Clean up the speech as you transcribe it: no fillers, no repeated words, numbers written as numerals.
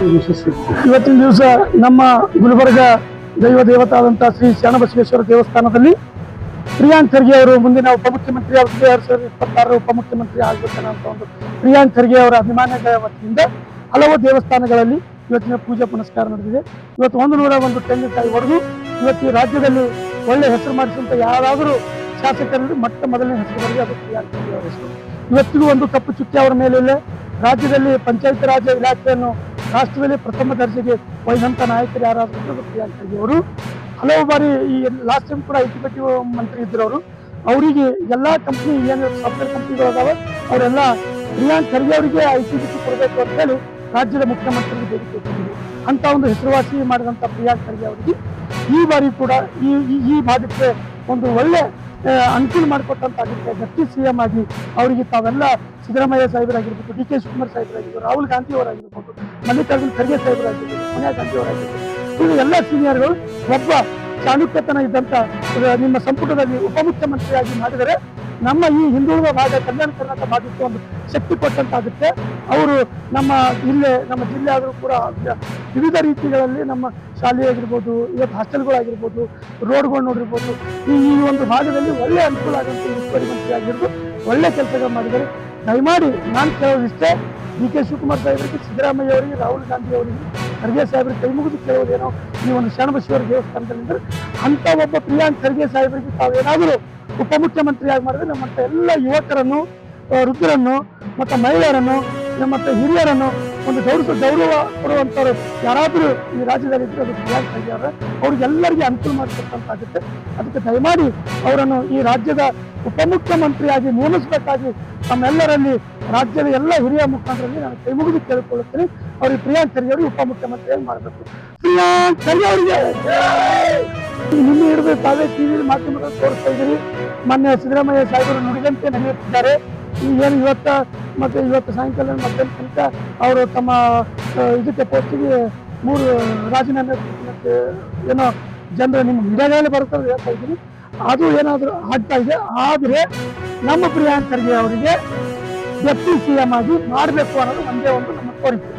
ಇವತ್ತಿನ ದಿವಸ ನಮ್ಮ ಗುಲ್ಬರ್ಗ ದೈವ ದೇವತಾದಂತಹ ಶ್ರೀ ಶರಣಬಸವೇಶ್ವರ ದೇವಸ್ಥಾನದಲ್ಲಿ ಪ್ರಿಯಾಂಕ್ ಖರ್ಗೆ ಅವರು ಮುಂದಿನ ಉಪಮುಖ್ಯಮಂತ್ರಿ 2026 ಉಪಮುಖ್ಯಮಂತ್ರಿ ಆಗ್ಬೇಕನ್ನೋ ಒಂದು ಪ್ರಿಯಾಂಕ್ ಖರ್ಗೆ ಅವರ ಅಭಿಮಾನದ ವತಿಯಿಂದ ಹಲವು ದೇವಸ್ಥಾನಗಳಲ್ಲಿ ಇವತ್ತಿನ ಪೂಜಾ ಪುನಸ್ಕಾರ ನಡೆದಿದೆ. ಇವತ್ತು 101 ತೆಂಗಿನಕಾಯಿ ಹೊಡೆದು ಇವತ್ತು ಈ ರಾಜ್ಯದಲ್ಲಿ ಒಳ್ಳೆ ಹೆಸರು ಮಾಡಿಸುವಂತ ಯಾರಾದರೂ ಶಾಸಕರಲ್ಲಿ ಮೊದಲನೇ ಹೆಸರು ಬರೆದು ಅದು ಪ್ರಿಯಾಂಕ್ ಖರ್ಗೆ ಅವರ ಹೆಸರು. ಇವತ್ತಿಗೂ ಒಂದು ಕಪ್ಪು ಚುಕ್ಕಿ ಅವರ ಮೇಲಿಲ್ಲ. ರಾಜ್ಯದಲ್ಲಿ ಪಂಚಾಯತ್ ರಾಜ್ ಇಲಾಖೆಯನ್ನು ರಾಷ್ಟ್ರದಲ್ಲಿ ಪ್ರಥಮ ದರ್ಜೆಗೆ ಒಯ್ದಂತ ನಾಯಕರು ಯಾರಾದರೂ ಪ್ರಿಯಾಂಕ್ ಖರ್ಗೆ ಅವರು. ಹಲವು ಬಾರಿ ಈ ಲಾಸ್ಟ್ ಟೈಮ್ ಕೂಡ ಐಟಿ ಮಂತ್ರಿ ಇದ್ರು ಅವರು. ಅವರಿಗೆ ಎಲ್ಲಾ ಕಂಪ್ನಿ ಏನು ಸಾಫ್ಟ್ವೇರ್ ಕಂಪ್ನಿಗಳು ಅದಾವೆ ಅವರೆಲ್ಲ ಪ್ರಿಯಾಂಕ್ ಖರ್ಗೆ ಅವರಿಗೆ ಐಟಿ ಕೊಡಬೇಕು ಅಂತ ಹೇಳಿ ರಾಜ್ಯದ ಮುಖ್ಯಮಂತ್ರಿಗೆ ಬೇಡಿಕೆ ಇಟ್ಟಿದ್ರು. ಅಂತ ಒಂದು ಹೆಸರುವಾಸಿ ಮಾಡಿದಂತ ಪ್ರಿಯಾಂಕ್ ಖರ್ಗೆ ಅವರಿಗೆ ಈ ಬಾರಿ ಕೂಡ ಈ ಭಾಗಕ್ಕೆ ಒಂದು ಒಳ್ಳೆ ಅನುಕೂಲ ಮಾಡಿಕೊಟ್ಟಂತಾಗುತ್ತೆ. ಡೆಪ್ಟಿ ಸಿಎಂ ಆಗಿ ಅವರಿಗೆ ತಾವೆಲ್ಲ ಸಿದ್ದರಾಮಯ್ಯ ಸಾಹೇಬರಾಗಿರ್ಬೋದು, ಡಿ ಕೆ ಶಿವಕುಮಾರ್ ಸಾಹೇಬರಾಗಿರ್ಬೋದು, ರಾಹುಲ್ ಗಾಂಧಿ ಅವರಾಗಿರ್ಬೋದು, ಮಲ್ಲಿಕಾರ್ಜುನ್ ಖರ್ಗೆ ಸಾಹೇಬರಾಗಿರ್ಬೋದು, ಸೋನಿಯಾ ಗಾಂಧಿ ಅವರಾಗಿರ್ಬೋದು, ಇವರು ಎಲ್ಲ ಸೀನಿಯರ್ಗಳು ಒಬ್ಬ ಚಾಣುಕ್ಯತನ ಇದ್ದಂತ ನಿಮ್ಮ ಸಂಪುಟದಲ್ಲಿ ಉಪಮುಖ್ಯಮಂತ್ರಿಯಾಗಿ ಮಾಡಿದರೆ ನಮ್ಮ ಈ ಹಿಂದುಳಿದ ಭಾಗ ಕಲ್ಯಾಣ ಕರ್ನಾಟಕ ಭಾಗಕ್ಕೆ ಒಂದು ಶಕ್ತಿ ಕೊಟ್ಟಂತಾಗುತ್ತೆ. ಅವರು ನಮ್ಮ ಜಿಲ್ಲೆ ಆದರೂ ಕೂಡ ವಿವಿಧ ರೀತಿಗಳಲ್ಲಿ ನಮ್ಮ ಶಾಲೆ ಆಗಿರ್ಬೋದು, ಇವತ್ತು ಹಾಸ್ಟೆಲ್ಗಳಾಗಿರ್ಬೋದು, ರೋಡ್ಗಳು ನೋಡಿರ್ಬೋದು, ಈ ಒಂದು ಭಾಗದಲ್ಲಿ ಒಳ್ಳೆ ಅನುಕೂಲ ಆಗುವಂಥ ಉಸ್ತುವಾರಿ ಮಂತ್ರಿ ಆಗಿರ್ಬೋದು ಒಳ್ಳೆ ಕೆಲಸಗಳು ಮಾಡಿದ್ದಾರೆ. ದಯಮಾಡಿ ನಾನು ಕೇಳೋದಿಷ್ಟೇ, ಡಿ ಕೆ ಶಿವಕುಮಾರ್ ಸಾಹೇಬರಿಗೆ, ಸಿದ್ದರಾಮಯ್ಯ ಅವರಿಗೆ, ರಾಹುಲ್ ಗಾಂಧಿ ಅವರಿಗೆ, ಖರ್ಗೆ ಸಾಹೇಬರಿಗೆ ಕೈ ಮುಗಿದು ಕೇಳೋದೇನೋ ಈ ಒಂದು ಶರಣಬಸವೇಶ್ವರ ದೇವಸ್ಥಾನದಲ್ಲಿ ಅಂತ ಒಬ್ಬ ಪ್ರಿಯಾಂಕ್ ಖರ್ಗೆ ಸಾಹೇಬರಿಗೆ ತಾವೇನಾದರೂ ಉಪಮುಖ್ಯಮಂತ್ರಿಯಾಗಿ ಮಾಡಿದ್ರೆ ನಮ್ಮಂತ ಎಲ್ಲ ಯುವಕರನ್ನು, ವೃದ್ಧರನ್ನು ಮತ್ತು ಮಹಿಳೆಯರನ್ನು ಮತ್ತು ಹಿರಿಯರನ್ನು ಒಂದು ಗೌರವ ಕೊಡುವಂಥವ್ರು ಯಾರಾದರೂ ಈ ರಾಜ್ಯದಲ್ಲಿ ಇದ್ರೆ ಅದು ಪ್ರಿಯಾಂಕ್ ಖರ್ಗೆ ಅವರ. ಅವ್ರಿಗೆಲ್ಲರಿಗೆ ಅನುಕೂಲ ಮಾಡಿಕೊಟ್ಟಂತಾಗುತ್ತೆ. ಅದಕ್ಕೆ ದಯಮಾಡಿ ಅವರನ್ನು ಈ ರಾಜ್ಯದ ಉಪಮುಖ್ಯಮಂತ್ರಿಯಾಗಿ ನೇಮಿಸಬೇಕಾಗಿ ತಮ್ಮೆಲ್ಲರಲ್ಲಿ ರಾಜ್ಯದ ಎಲ್ಲ ಹಿರಿಯ ಮುಖಂಡರಲ್ಲಿ ನಾನು ಕೈ ಮುಗಿದು ಕೇಳಿಕೊಳ್ಳುತ್ತೇನೆ. ಅವ್ರಿಗೆ ಪ್ರಿಯಾಂಕ್ ಖರ್ಗೆ ಅವರಿಗೆ ಉಪಮುಖ್ಯಮಂತ್ರಿಯಾಗಿ ಮಾಡಬೇಕು. ಪ್ರಿಯಾಂಕ್ ಖರ್ಗೆ ಅವರಿಗೆ ನಿನ್ನೆ ಹಿಡಿದು ತಾವೇ ಟಿವಿಯಲ್ಲಿ ಮಾಧ್ಯಮದಲ್ಲಿ ತೋರಿಸ್ತಾ ಇದ್ದೀರಿ. ಮೊನ್ನೆ ಸಿದ್ದರಾಮಯ್ಯ ಸಾಹೇಬರು ನುಡಿದಂತೆ ನಡೆಯುತ್ತಿದ್ದಾರೆ. ಏನು ಇವತ್ತು ಸಾಯಂಕಾಲ ಮಧ್ಯಾಹ್ನ ತನಕ ಅವರು ತಮ್ಮ ಇದಕ್ಕೆ ಪೋಸ್ಟಿಗೆ 3 ರಾಜೀನಾಮೆ ಏನೋ ಜನರು ನಿಮ್ಮ ಮೀಡಿಯಾಗಳಲ್ಲಿ ಬರುತ್ತಾರೆ ಹೇಳ್ತಾ ಇದ್ದೀನಿ. ಅದು ಏನಾದರೂ ಆಗ್ತಾ ಇದೆ. ಆದರೆ ನಮ್ಮ ಪ್ರಿಯಾಂಕ್ ಖರ್ಗೆ ಅವರಿಗೆ ಡೆಪ್ಟಿ ಸಿಎಂ ಆಗಿ ಮಾಡಬೇಕು ಅನ್ನೋದು ಒಂದೇ ಒಂದು ನಮ್ಮ ಕೋರಿಕೆ.